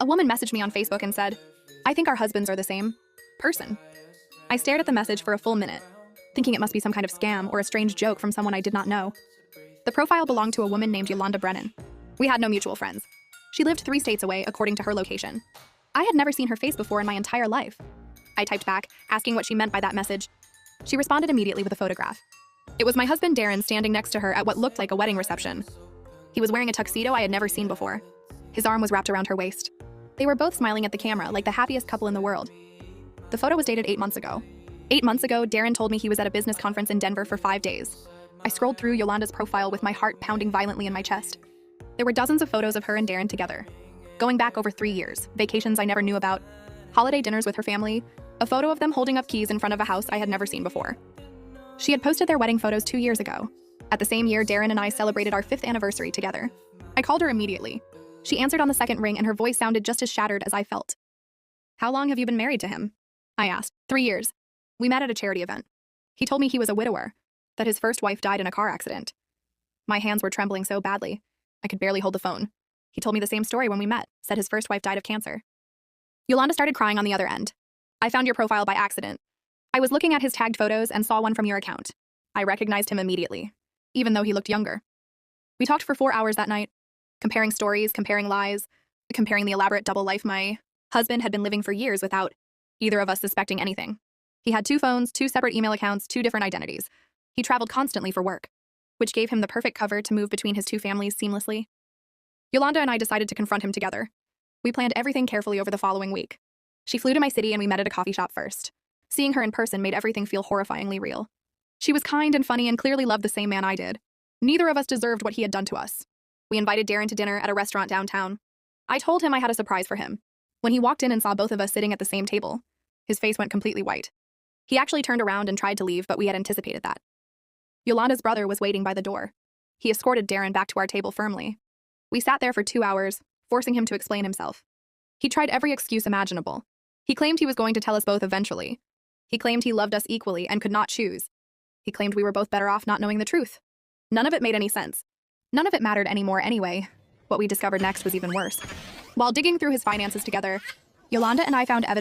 A woman messaged me on Facebook and said, "I think our husbands are the same person." I stared at the message for a full minute, thinking it must be some kind of scam or a strange joke from someone I did not know. The profile belonged to a woman named Yolanda Brennan. We had no mutual friends. She lived 3 states away according to her location. I had never seen her face before in my entire life. I typed back, asking what she meant by that message. She responded immediately with a photograph. It was my husband Darren standing next to her at what looked like a wedding reception. He was wearing a tuxedo I had never seen before. His arm was wrapped around her waist. They were both smiling at the camera like the happiest couple in the world. The photo was dated 8 months ago. 8 months ago, Darren told me he was at a business conference in Denver for 5 days. I scrolled through Yolanda's profile with my heart pounding violently in my chest. There were dozens of photos of her and Darren together. Going back over 3 years, vacations I never knew about, holiday dinners with her family, a photo of them holding up keys in front of a house I had never seen before. She had posted their wedding photos 2 years ago. At the same year, Darren and I celebrated our 5th anniversary together. I called her immediately. She answered on the second ring and her voice sounded just as shattered as I felt. "How long have you been married to him?" I asked. 3 years. We met at a charity event. He told me he was a widower, that his first wife died in a car accident. My hands were trembling so badly, I could barely hold the phone. He told me the same story when we met, said his first wife died of cancer. Yolanda started crying on the other end. "I found your profile by accident. I was looking at his tagged photos and saw one from your account. I recognized him immediately, even though he looked younger." We talked for 4 hours that night, comparing stories, comparing lies, comparing the elaborate double life my husband had been living for years without either of us suspecting anything. He had 2 phones, 2 separate email accounts, 2 different identities. He traveled constantly for work, which gave him the perfect cover to move between his 2 families seamlessly. Yolanda and I decided to confront him together. We planned everything carefully over the following week. She flew to my city and we met at a coffee shop first. Seeing her in person made everything feel horrifyingly real. She was kind and funny and clearly loved the same man I did. Neither of us deserved what he had done to us. We invited Darren to dinner at a restaurant downtown. I told him I had a surprise for him. When he walked in and saw both of us sitting at the same table, his face went completely white. He actually turned around and tried to leave, but we had anticipated that. Yolanda's brother was waiting by the door. He escorted Darren back to our table firmly. We sat there for 2 hours, forcing him to explain himself. He tried every excuse imaginable. He claimed he was going to tell us both eventually. He claimed he loved us equally and could not choose. He claimed we were both better off not knowing the truth. None of it made any sense. None of it mattered anymore anyway. What we discovered next was even worse. While digging through his finances together, Yolanda and I found evidence